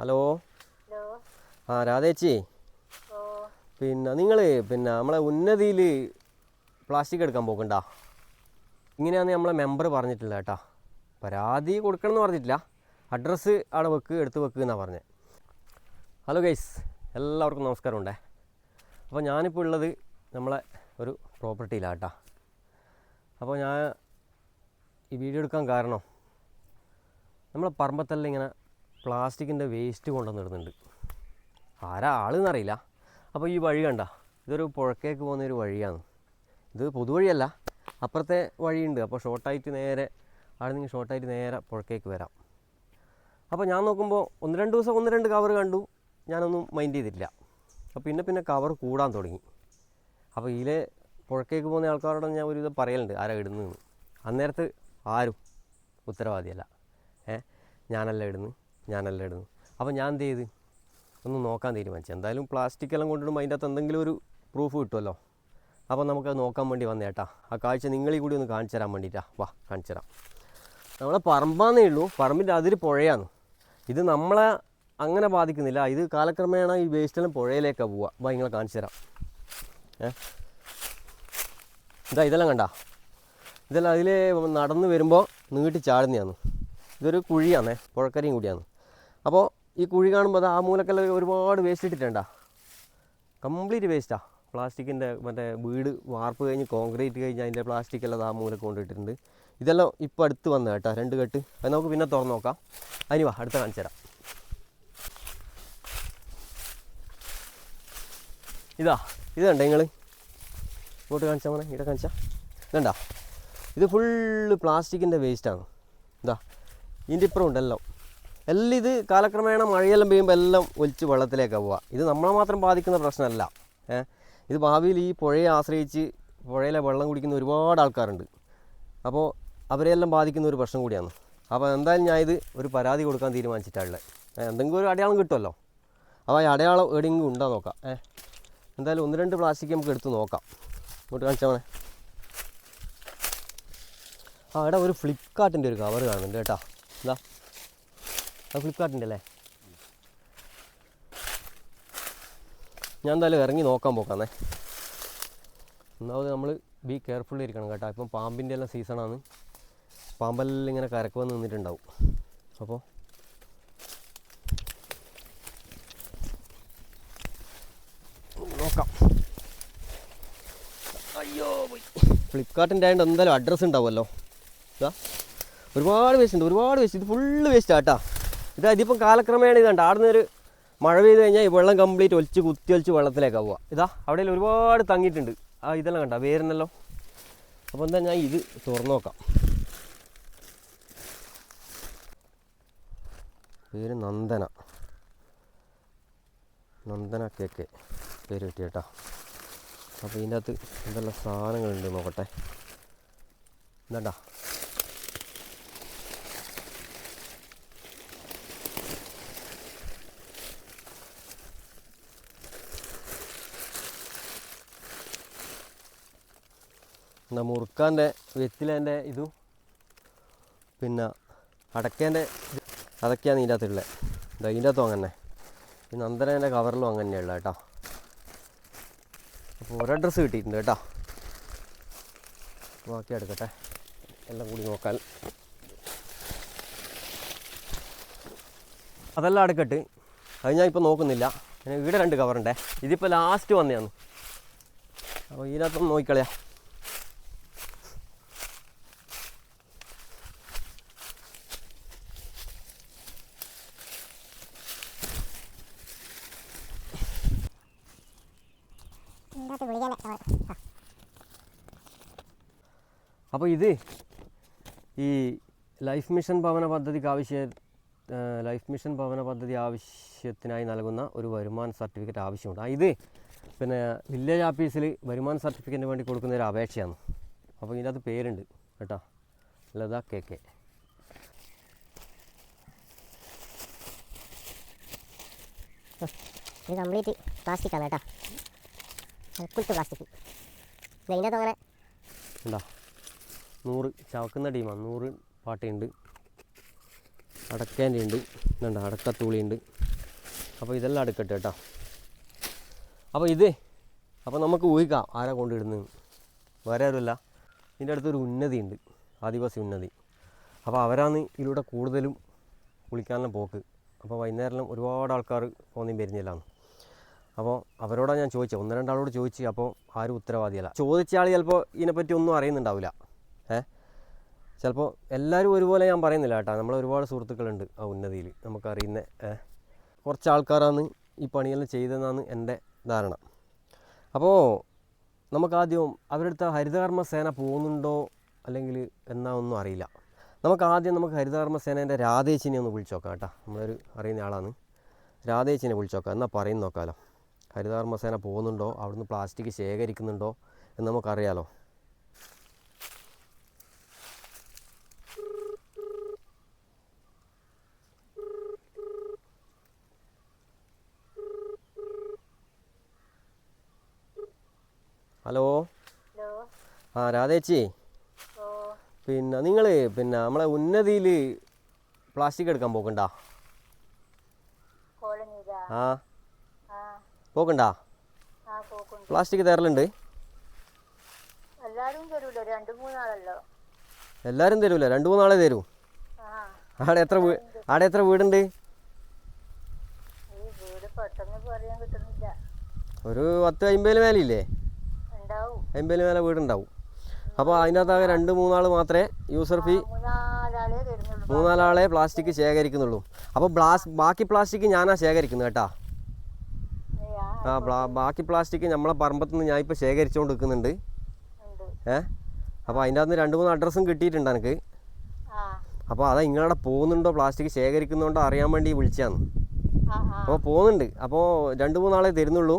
Hello. രാധേച്ചി, നിങ്ങൾ നമ്മളെ ഉന്നതിയിൽ പ്ലാസ്റ്റിക് എടുക്കാൻ പോകണ്ട. ഇങ്ങനെയാണെന്ന് നമ്മളെ മെമ്പർ പറഞ്ഞിട്ടില്ല കേട്ടോ. പരാതി കൊടുക്കണം എന്ന് പറഞ്ഞിട്ടില്ല, അഡ്രസ്സ് അവിടെ എടുത്ത് വെക്കുക എന്നാണ് പറഞ്ഞത്. ഹലോ ഗൈസ്, എല്ലാവർക്കും നമസ്കാരമുണ്ടേ. അപ്പോൾ ഞാനിപ്പോൾ ഉള്ളത് നമ്മളെ ഒരു പ്രോപ്പർട്ടിയിലാണ് കേട്ടോ. അപ്പോൾ ഞാൻ ഈ വീഡിയോ എടുക്കാൻ കാരണം നമ്മളെ പറമ്പത്തെല്ലാം ഇങ്ങനെ പ്ലാസ്റ്റിക്കിൻ്റെ വേസ്റ്റ് കൊണ്ടുവന്നിടുന്നുണ്ട്. ആളെന്നറിയില്ല. അപ്പോൾ ഈ വഴി കണ്ട, ഇതൊരു പുഴക്കേക്ക് പോകുന്നൊരു വഴിയാണ്. ഇത് പൊതുവഴിയല്ല, അപ്പുറത്തെ വഴിയുണ്ട്. അപ്പോൾ ഷോർട്ടായിട്ട് നേരെ അവിടെ നിന്ന് ഷോർട്ടായിട്ട് നേരെ പുഴക്കേക്ക് വരാം. അപ്പോൾ ഞാൻ നോക്കുമ്പോൾ ഒന്ന് രണ്ട് കവർ കണ്ടു, ഞാനൊന്നും മൈൻഡ് ചെയ്തിട്ടില്ല. അപ്പോൾ പിന്നെ കവർ കൂടാൻ തുടങ്ങി. അപ്പോൾ ഇതിലെ പുഴക്കേക്ക് പോകുന്ന ആൾക്കാരോട് ഞാൻ ഒരു ഇത് പറയലുണ്ട്, ആരാ ഇടുന്നതെന്ന്. അന്നേരത്ത് ആരും ഉത്തരവാദിയല്ല. ഞാനല്ല ഇടുന്നു. അപ്പോൾ ഞാൻ എന്ത് ചെയ്ത് ഒന്ന് നോക്കാൻ തീരുമാനിച്ചു. എന്തായാലും പ്ലാസ്റ്റിക് എല്ലാം കൊണ്ടിടുമ്പോൾ അതിൻ്റെ അകത്ത് എന്തെങ്കിലും ഒരു പ്രൂഫ് കിട്ടുമല്ലോ. അപ്പോൾ നമുക്കത് നോക്കാൻ വേണ്ടി വന്നേ കേട്ടാ. ആ കാഴ്ച നിങ്ങളീ കൂടി ഒന്ന് കാണിച്ചു തരാൻ വേണ്ടിയിട്ടാണ്. വാ, കാണിച്ചു തരാം. നമ്മളെ പറമ്പാന്നേ ഉള്ളൂ, പറമ്പിൻ്റെ അതിര് പുഴയാണ്. ഇത് നമ്മളെ അങ്ങനെ ബാധിക്കുന്നില്ല. ഇത് കാലക്രമേണ ഈ വേസ്റ്റെല്ലാം പുഴയിലേക്കാണ് പോവുക. വാ, നിങ്ങളെ കാണിച്ചു തരാം. ഇതെല്ലാം കണ്ട, ഇതെല്ലാം അതിൽ നടന്ന് വരുമ്പോൾ നീട്ടി ചാടുന്നതാണ്. ഇതൊരു കുഴിയാണ്, പുഴക്കരയും കൂടിയാണ്. അപ്പോൾ ഈ കുഴി കാണുമ്പോൾ അത് ആ മൂലക്കെല്ലാം ഒരുപാട് വേസ്റ്റ് ഇട്ടിട്ടുണ്ടാ. കംപ്ലീറ്റ് വേസ്റ്റാണ്. പ്ലാസ്റ്റിക്കിൻ്റെ വീട് വാർപ്പ് കഴിഞ്ഞ് കോൺക്രീറ്റ് കഴിഞ്ഞ് അതിൻ്റെ പ്ലാസ്റ്റിക്കെല്ലാം ആ മൂലക്ക് കൊണ്ടിട്ടിട്ടുണ്ട്. ഇതെല്ലാം ഇപ്പോൾ അടുത്ത് വന്ന കേട്ടോ, 2 കെട്ട്. അത് നമുക്ക് പിന്നെ തുറന്ന് നോക്കാം. അതിന് വാ, അടുത്ത കാണിച്ചു തരാം. ഇത് കണ്ടോ നിങ്ങൾ? ഇങ്ങോട്ട് കാണിച്ചാൽ മോനെ, ഇവിടെ കാണിച്ചാൽ ഇതണ്ട. ഇത് ഫുള്ള് പ്ലാസ്റ്റിക്കിൻ്റെ വേസ്റ്റാണ്. ഇതിൻ്റെ ഇപ്പുറം ഉണ്ടല്ലോ എല്ലാം. ഇത് കാലക്രമേണ മഴയെല്ലാം പെയ്യുമ്പോൾ എല്ലാം ഒലിച്ച് വെള്ളത്തിലേക്കാണ് പോവുക. ഇത് നമ്മളെ മാത്രം ബാധിക്കുന്ന പ്രശ്നമല്ല. ഇത് ഭാവിയിൽ ഈ പുഴയെ ആശ്രയിച്ച് പുഴയിലെ വെള്ളം കുടിക്കുന്ന ഒരുപാട് ആൾക്കാരുണ്ട്. അപ്പോൾ അവരെല്ലാം ബാധിക്കുന്ന ഒരു പ്രശ്നം കൂടിയാണ്. അപ്പോൾ എന്തായാലും ഞാൻ ഇത് ഒരു പരാതി കൊടുക്കാൻ തീരുമാനിച്ചിട്ടുള്ളത്. എന്തെങ്കിലും ഒരു അടയാളം കിട്ടുമല്ലോ. അപ്പോൾ ഈ അടയാളം എവിടെയെങ്കിലും ഉണ്ടോ നോക്കാം. എന്തായാലും 1-2 പ്ലാസ്റ്റിക് നമുക്ക് എടുത്ത് നോക്കാം. ഇങ്ങോട്ട് കാണിച്ചാൽ മതി. ഇവിടെ ഒരു ഫ്ലിപ്കാർട്ടിൻ്റെ ഒരു കവർ കാണുന്നുണ്ട് കേട്ടോ. അത് ഫ്ലിപ്കാർട്ടിൻ്റെ അല്ലേ? ഞാൻ എന്തായാലും ഇറങ്ങി നോക്കാൻ പോക്കാന്നേ. ഒന്നാമത് നമ്മൾ ബി കെയർഫുള്ളി ഇരിക്കണം കേട്ടോ. ഇപ്പം പാമ്പിൻ്റെ എല്ലാം സീസണാണ്. പാമ്പെല്ലാം ഇങ്ങനെ കരക്ക് വന്ന് നിന്നിട്ടുണ്ടാവും. അപ്പോൾ നോക്കാം. അയ്യോ, ഫ്ലിപ്കാർട്ടിൻ്റെ ആയതുകൊണ്ട് എന്തായാലും അഡ്രസ്സ് ഉണ്ടാവുമല്ലോ. ഒരുപാട് വേസ്റ്റ് ഉണ്ട്. ഇത് ഫുള്ള് വേസ്റ്റാണ് കേട്ടോ. ഇതിപ്പം കാലക്രമേണ ഇതുണ്ട്. അവിടെ ഒരു മഴ പെയ്ത് കഴിഞ്ഞാൽ ഈ വെള്ളം കംപ്ലീറ്റ് കുത്തി വെള്ളത്തിലേക്കാണ് പോവുക. അവിടെ ഒരുപാട് തങ്ങിയിട്ടുണ്ട്. ഇതെല്ലാം കണ്ട വേരുന്നല്ലോ. അപ്പോൾ എന്താ ഞാൻ ഇത് തുറന്നു നോക്കാം. പേര് നന്ദന കേക്ക് പേര് കിട്ടി കേട്ടോ. അപ്പോൾ ഇതിൻ്റെ അകത്ത് എന്തെല്ലാം സാധനങ്ങളുണ്ട് നോക്കട്ടെ. എന്താ മുറുക്കാൻ്റെ വെറ്റിലേൻ്റെ ഇതും പിന്നെ അടക്കേൻ്റെ അതൊക്കെയാണ് ഇതിൻ്റെ അകത്തുള്ളത്. ഇതിൻ്റെ അകത്തും അങ്ങനെ. ഈ നന്ദനേൻ്റെ കവറിലും അങ്ങനെയുള്ള കേട്ടോ. അപ്പോൾ ഒരു അഡ്രസ്സ് കിട്ടിയിട്ടുണ്ട് കേട്ടോ. ബാക്കി എടുക്കട്ടെ, എല്ലാം കൂടി നോക്കാൻ. അതെല്ലാം അടുക്കട്ട്. അത് ഞാൻ ഇപ്പോൾ നോക്കുന്നില്ല. ഇവിടെ 2 കവറുണ്ടേ. ഇതിപ്പോൾ ലാസ്റ്റ് വന്നതാണ്. അപ്പോൾ ഇതിനകത്തൊന്ന് നോക്കിക്കളയാം. അപ്പോൾ ഇത് ഈ ലൈഫ് മിഷൻ ഭവന പദ്ധതി ആവശ്യത്തിനായി നൽകുന്ന ഒരു വരുമാന സർട്ടിഫിക്കറ്റ് ആവശ്യമുണ്ട്. ഇത് പിന്നെ വില്ലേജ് ഓഫീസിൽ വരുമാന സർട്ടിഫിക്കറ്റിന് വേണ്ടി കൊടുക്കുന്ന ഒരു അപേക്ഷയാണ്. അപ്പോൾ ഇതിനകത്ത് പേരുണ്ട് കേട്ടോ, ലത KK. ഇത് കംപ്ലീറ്റ് പ്ലാസ്റ്റിക്കാണ് കേട്ടോ. കുളിച്ച് പ്ലാസ്റ്റിക്. ഇതിൻ്റെ അങ്ങനെ ഉണ്ടോ? 100 ചവക്കുന്ന ടീമാണ്. 100 പാട്ടയുണ്ട്, അടക്കേൻ്റെ ഉണ്ട്, ഇതുണ്ട്, അടക്കത്തൂളിയുണ്ട്. അപ്പോൾ ഇതെല്ലാം എടുക്കട്ടെ കേട്ടോ. അപ്പോൾ നമുക്ക് ഊഹിക്കാം ആരാ കൊണ്ടിടുന്നത്. വേറെ ആരുമല്ല, ഇതിൻ്റെ അടുത്തൊരു ഉന്നതി ഉണ്ട്, ആദിവാസി ഉന്നതി. അപ്പോൾ അവരാണ് ഇതിലൂടെ കൂടുതലും കുളിക്കാനെല്ലാം പോക്ക്. അപ്പോൾ വൈകുന്നേരം ഒരുപാട് ആൾക്കാർ പോന്നെയും വരുന്നില്ലാണ്. അപ്പോൾ അവരോടാണ് ഞാൻ ചോദിച്ചത്, 1-2 ആളോട് ചോദിച്ചു. അപ്പോൾ ആരും ഉത്തരവാദിയല്ല. ചോദിച്ച ആൾ ചിലപ്പോൾ ഇതിനെപ്പറ്റി ഒന്നും അറിയുന്നുണ്ടാവില്ല. ചിലപ്പോൾ എല്ലാവരും ഒരുപോലെ ഞാൻ പറയുന്നില്ല കേട്ടോ. നമ്മൾ ഒരുപാട് സുഹൃത്തുക്കളുണ്ട് ആ ഉന്നതിയിൽ, നമുക്കറിയുന്ന കുറച്ച് ആൾക്കാരാണ് ഈ പണിയെല്ലാം ചെയ്തതെന്നാണ് എൻ്റെ ധാരണ. അപ്പോൾ നമുക്കാദ്യം അവരുടെ അടുത്ത് ഹരിതകർമ്മ സേന പോകുന്നുണ്ടോ അല്ലെങ്കിൽ എന്നാ ഒന്നും അറിയില്ല. നമുക്ക് ഹരിതകർമ്മ സേനേൻ്റെ രാധേച്ചിനെ ഒന്ന് വിളിച്ച് നോക്കാം കേട്ടോ. നമ്മളൊരു അറിയുന്ന ആളാണ്, രാധേച്ചിനെ വിളിച്ച് നോക്കാം. എന്നാൽ പറയുന്ന നോക്കാമല്ലോ. ഹരിതകർമ്മ സേന പോകുന്നുണ്ടോ, അവിടുന്ന് പ്ലാസ്റ്റിക് ശേഖരിക്കുന്നുണ്ടോ എന്ന് നമുക്കറിയാലോ. ഹലോ, ആ രാധേച്ചി, നിങ്ങൾ നമ്മളെ ഉന്നതിയിൽ പ്ലാസ്റ്റിക് എടുക്കാൻ പോക്കണ്ട? ആ പോക്കണ്ട? പ്ലാസ്റ്റിക് തരലുണ്ട്? എല്ലാവരും തരൂല, 2-3 ആളെ തരൂ. ആടെ എത്ര വീടുണ്ട്? ഒരു 10-50 മേലില്ലേ? 50 മേലെ വീടുണ്ടാവും. അപ്പോൾ അതിനകത്താകെ 2-3 ആൾ മാത്രമേ യൂസർ ഫീ 3-4 ആളെ പ്ലാസ്റ്റിക് ശേഖരിക്കുന്നുള്ളൂ. അപ്പോൾ ബാക്കി പ്ലാസ്റ്റിക് ഞാനാ ശേഖരിക്കുന്നത് കേട്ടോ. ബാക്കി പ്ലാസ്റ്റിക് നമ്മളെ പറമ്പത്ത് നിന്ന് ഞാൻ ഇപ്പോൾ ശേഖരിച്ചുകൊണ്ട് നിൽക്കുന്നുണ്ട്. അപ്പോൾ അതിൻ്റെ അകത്ത് 2-3 അഡ്രസ്സും കിട്ടിയിട്ടുണ്ട് എനിക്ക്. അപ്പോൾ അതാ നിങ്ങളവിടെ പോകുന്നുണ്ടോ, പ്ലാസ്റ്റിക് ശേഖരിക്കുന്നുണ്ടോ അറിയാൻ വേണ്ടി വിളിച്ചാന്ന്. അപ്പോൾ പോകുന്നുണ്ട്. അപ്പോൾ 2-3 ആളെ തരുന്നുള്ളൂ.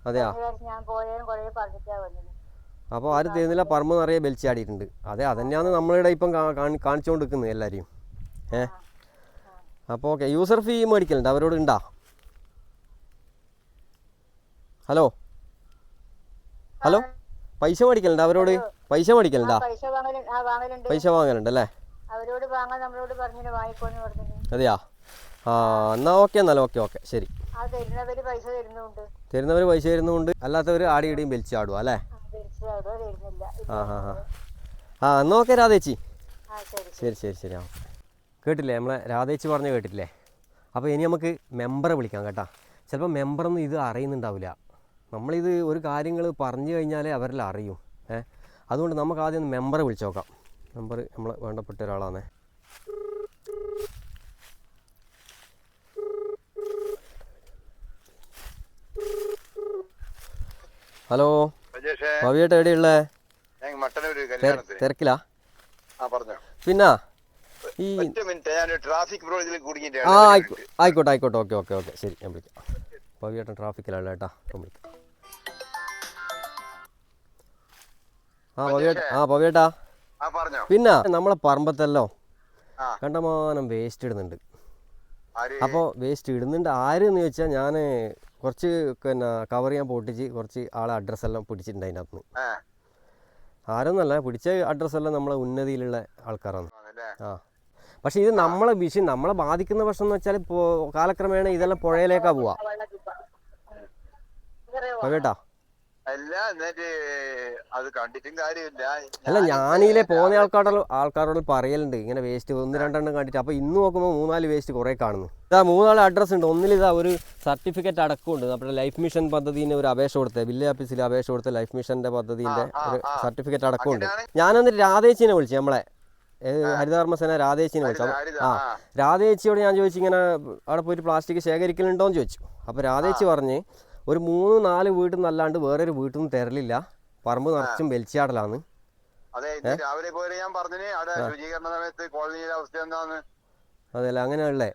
അതെയാ? അപ്പോൾ ആരും തരുന്നില്ല, പറമ്പ് നിറയെ ബെൽച്ചാടിയിട്ടുണ്ട്. അതന്നെയാണ് നമ്മളിവിടെ ഇപ്പം കാണിച്ചുകൊണ്ട് നിൽക്കുന്നത് എല്ലാവരെയും. അപ്പോൾ ഓക്കെ, യൂസർ ഫീ മേടിക്കലുണ്ട് അവരോട് ഉണ്ടാ? ഹലോ, പൈസ മേടിക്കലുണ്ട് അവരോട്? പൈസ മേടിക്കലുണ്ടാ? പൈസ വാങ്ങലുണ്ട് അല്ലേ? അതെയാ? എന്നാൽ ഓക്കെ, എന്നാലും ഓക്കെ ശരി. തരുന്നവർ പൈസ തരുന്നുണ്ട്, അല്ലാത്തവർ ആടിയിടിയും വലിച്ചു ആടുക അല്ലേ? എന്നാൽ ഓക്കെ രാധേച്ചി, ശരി. കേട്ടില്ലേ, നമ്മളെ രാധേച്ചി പറഞ്ഞ കേട്ടില്ലേ? അപ്പോൾ ഇനി നമുക്ക് മെമ്പറെ വിളിക്കാം കേട്ടോ. ചിലപ്പോൾ മെമ്പറൊന്നും ഇത് അറിയുന്നുണ്ടാവില്ല. നമ്മളിത് ഒരു കാര്യങ്ങൾ പറഞ്ഞു കഴിഞ്ഞാലേ അവരെല്ലാം അറിയും. അതുകൊണ്ട് നമുക്ക് ആദ്യം മെമ്പറെ വിളിച്ച് നോക്കാം. മെമ്പർ നമ്മളെ വേണ്ടപ്പെട്ട ഒരാളാണ്. ഹലോ, ഭവിയേട്ട എവിടെയുള്ളേ? തിരക്കിലാ? പിന്നെ ഈ ആയിക്കോട്ടെ ഓക്കെ ശരി, ഞാൻ വിളിക്കാം. ഭവിയേട്ടൻ ട്രാഫിക്കിലാണ് കേട്ടാ, അപ്പം വിളിക്കാം. ഭവിയേട്ടാ, പിന്നെ നമ്മളെ പറമ്പത്തല്ലോ കണ്ടമാനം വേസ്റ്റ് ഇടുന്നുണ്ട്. അപ്പോൾ വേസ്റ്റ് ഇടുന്നുണ്ട് ആരെന്ന് ചോദിച്ചാൽ, ഞാൻ കുറച്ച് കവർ ചെയ്യാൻ പൊട്ടിച്ച് കുറച്ച് ആളെ അഡ്രസ്സെല്ലാം പിടിച്ചിട്ടുണ്ട് അതിൻ്റെ അകത്ത് നിന്ന്. ആരൊന്നല്ല, പിടിച്ച അഡ്രസ്സെല്ലാം നമ്മളെ ഉന്നതിയിലുള്ള ആൾക്കാരാണ്. പക്ഷെ ഇത് നമ്മളെ ബാധിക്കുന്ന പ്രശ്നം എന്ന് വെച്ചാൽ ഇപ്പോൾ കാലക്രമേണ ഇതെല്ലാം പുഴയിലേക്കാ പോവാ. കേട്ടാ? അല്ല, ഞാനീലെ പോകുന്ന ആൾക്കാരോട് പറയലുണ്ട് ഇങ്ങനെ വേസ്റ്റ് 1-2 കണ്ടിട്ട്. അപ്പോൾ ഇന്ന് നോക്കുമ്പോൾ 3-4 വേസ്റ്റ് കുറേ കാണുന്നു. 3 അഡ്രസ്സ് ഉണ്ട്. ഒന്നിൽ ഒരു സർട്ടിഫിക്കറ്റ് അടക്കമുണ്ട്. നമ്മുടെ ലൈഫ് മിഷൻ പദ്ധതിന് ഒരു അപേക്ഷ കൊടുത്തത്, വില്ലേജ് ഓഫീസിൽ അപേക്ഷ കൊടുത്ത ലൈഫ് മിഷന്റെ പദ്ധതിന്റെ ഒരു സർട്ടിഫിക്കറ്റ് അടക്കമുണ്ട്. ഞാനന്നിട്ട് രാധേച്ചിനെ വിളിച്ചു, നമ്മളെ ഹരിതകർമ്മ സേന രാധേച്ചിനെ വിളിച്ചു. രാധേച്ചിയോട് ഞാൻ ചോദിച്ചു, ഇങ്ങനെ അവിടെ പോയിട്ട് പ്ലാസ്റ്റിക് ശേഖരിക്കലുണ്ടോയെന്ന് ചോദിച്ചു. അപ്പോൾ രാധേച്ചി പറഞ്ഞ് ഒരു 3-4 വീട്ടിൽ നിന്നല്ലാണ്ട് വേറൊരു വീട്ടിൽ നിന്ന് തരലില്ല, പറമ്പ് നിറച്ചും വലിച്ചാടലാണ്. അതെയല്ലേ, അങ്ങനെയല്ലേ?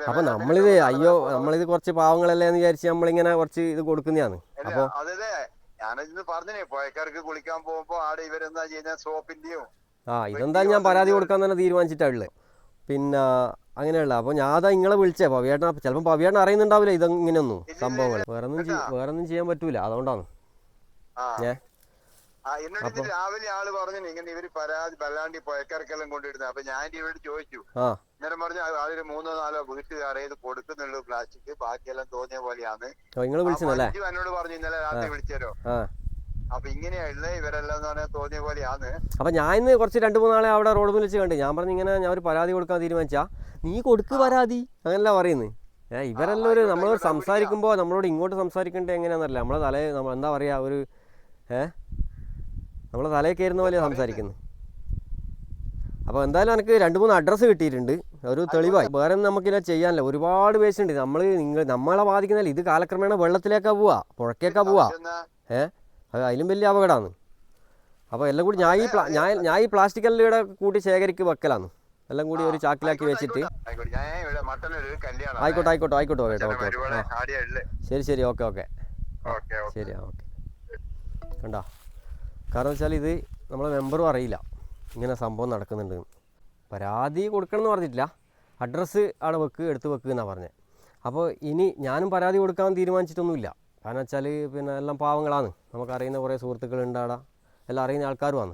അപ്പൊ നമ്മളിത് കുറച്ച് പാവങ്ങളല്ലേ എന്ന് വിചാരിച്ച് നമ്മളിങ്ങനെ കുറച്ച് ഇത് കൊടുക്കുന്നതാണ്. അപ്പൊ ഇതെന്താ ഞാൻ പരാതി കൊടുക്കാൻ തന്നെ തീരുമാനിച്ചിട്ടുള്ളത്. പിന്നെ അങ്ങനെയുള്ള. അപ്പോൾ ഞാൻ അതാ നിങ്ങളെ വിളിച്ചേ. പവിയേട്ടൻ ചിലപ്പോൾ പവിയേട്ടൻ അറിയുന്നുണ്ടാവില്ല ഇതെങ്ങനെയൊന്നും സംഭവങ്ങൾ. വേറൊന്നും ചെയ്യാൻ പറ്റൂല, അതുകൊണ്ടാണ്. എന്നോട് ഇന്ന് രാവിലെ ആള് പറഞ്ഞു ഇങ്ങനെ ഇവര് പരാതി വല്ലാണ്ട് പുഴക്കാർക്കെല്ലാം കൊണ്ടിടുന്നത്. അപ്പൊ ഞാൻ ഇവരോട് ചോദിച്ചു. അന്നേരം പറഞ്ഞു അതില് 3-4 വീട്ടുകാരെ ഇത് കൊടുക്കുന്നുള്ളൂ പ്ലാസ്റ്റിക്, ബാക്കിയെല്ലാം തോന്നിയ പോലെയാണ്. എന്നോട് പറഞ്ഞു ഇന്നലെ രാത്രി വിളിച്ചാലോ. അപ്പൊ ഇങ്ങനെയുള്ള ഇവരെല്ലാം എന്ന് പറഞ്ഞാൽ തോന്നിയ പോലെയാണ്. അപ്പൊ ഞാൻ ഇന്ന് കുറച്ച് 2-3 ആളെ അവിടെ റോഡ് വിളിച്ച് കണ്ട്. ഞാൻ പറഞ്ഞു ഇങ്ങനെ ഞാൻ ഒരു പരാതി കൊടുക്കാൻ തീരുമാനിച്ചാ നീ കൊടുക്ക് പരാതി അങ്ങനല്ല പറയുന്നത്. ഇവരെല്ലാം ഒരു നമ്മളോട് സംസാരിക്കുമ്പോൾ നമ്മളോട് ഇങ്ങോട്ട് സംസാരിക്കേണ്ടത് എങ്ങനെയാണെന്നറിയില്ല. നമ്മളെ തലേ എന്താ പറയുക ഒരു നമ്മളെ തലയിൽ കയറുന്ന പോലെയാണ് സംസാരിക്കുന്നത്. അപ്പോൾ എന്തായാലും എനിക്ക് 2-3 അഡ്രസ്സ് കിട്ടിയിട്ടുണ്ട്, ഒരു തെളിവായി. വേറെ ഒന്നും നമുക്കില്ല ചെയ്യാനില്ല. ഒരുപാട് വേസ്റ്റ് ഉണ്ട്. നമ്മളെ ബാധിക്കുന്നില്ല. ഇത് കാലക്രമേണ വെള്ളത്തിലേക്കാ പോവാ, പുഴക്കേക്കാ പോവാ. അത് അതിലും വലിയ അപകടമാണ്. അപ്പോൾ എല്ലാം കൂടി ഞാൻ ഈ പ്ലാസ്റ്റിക് എല്ലാം ഇവിടെ കൂട്ടി ശേഖരിക്ക് വെക്കലാന്ന്. എല്ലാം കൂടി ഒരു ചാക്കിലാക്കി വെച്ചിട്ട്. ആയിക്കോട്ടെ ശരി ഓക്കെ ശരി കണ്ടോ. കാരണം വെച്ചാൽ ഇത് നമ്മളെ മെമ്പറും അറിയില്ല ഇങ്ങനെ സംഭവം നടക്കുന്നുണ്ട്. പരാതി കൊടുക്കണം എന്ന് പറഞ്ഞിട്ടില്ല, അഡ്രസ്സ് അവിടെ എടുത്ത് വെക്കുക എന്നാണ് പറഞ്ഞത്. അപ്പോൾ ഇനി ഞാനും പരാതി കൊടുക്കാൻ തീരുമാനിച്ചിട്ടൊന്നുമില്ല. കാരണം വെച്ചാൽ പിന്നെ എല്ലാം പാവങ്ങളാണ്, നമുക്കറിയുന്ന കുറേ സുഹൃത്തുക്കളുണ്ട് അവിടെ, എല്ലാം അറിയുന്ന ആൾക്കാരുമാണ്.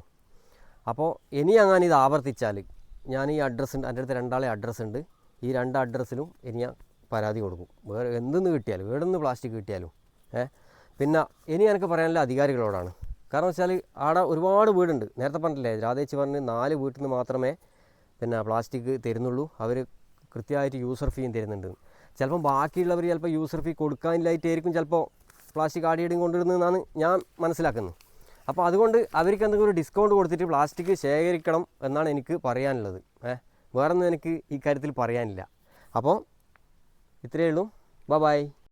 അപ്പോൾ ഇനി അങ്ങനെ ഇത് ആവർത്തിച്ചാൽ ഞാൻ ഈ അഡ്രസ്സ് ഉണ്ട്, എൻ്റെ അടുത്ത് 2 അഡ്രസ്സ് ഉണ്ട്. ഈ 2 അഡ്രസ്സിലും ഇനി ഞാൻ പരാതി കൊടുക്കും. വേറെ എന്തെന്ന് കിട്ടിയാലും, എവിടെ നിന്ന് പ്ലാസ്റ്റിക് കിട്ടിയാലും. പിന്നെ ഇനി എനിക്ക് പറയാനുള്ള അധികാരികളോടാണ്. കാരണം വെച്ചാൽ അവിടെ ഒരുപാട് വീടുണ്ട്. നേരത്തെ പറഞ്ഞില്ലേ, രാധേച്ചി പറഞ്ഞ് 4 വീട്ടിൽ നിന്ന് മാത്രമേ പിന്നെ പ്ലാസ്റ്റിക് തരുന്നുള്ളൂ, അവർ കൃത്യമായിട്ട് യൂസർ ഫീയും തരുന്നുണ്ട്. ചിലപ്പം ബാക്കിയുള്ളവർ ചിലപ്പോൾ യൂസർ ഫീ കൊടുക്കാനില്ലായിട്ടായിരിക്കും ചിലപ്പോൾ പ്ലാസ്റ്റിക് ആടിയിടും കൊണ്ടിരുന്നതെന്നാണ് ഞാൻ മനസ്സിലാക്കുന്നത്. അപ്പോൾ അതുകൊണ്ട് അവർക്ക് എന്തെങ്കിലും ഒരു ഡിസ്കൗണ്ട് കൊടുത്തിട്ട് പ്ലാസ്റ്റിക് ശേഖരിക്കണം എന്നാണ് എനിക്ക് പറയാനുള്ളത്. വേറൊന്നും എനിക്ക് ഈ കാര്യത്തിൽ പറയാനില്ല. അപ്പോൾ ഇത്രയേ ഉള്ളൂ. ബൈ.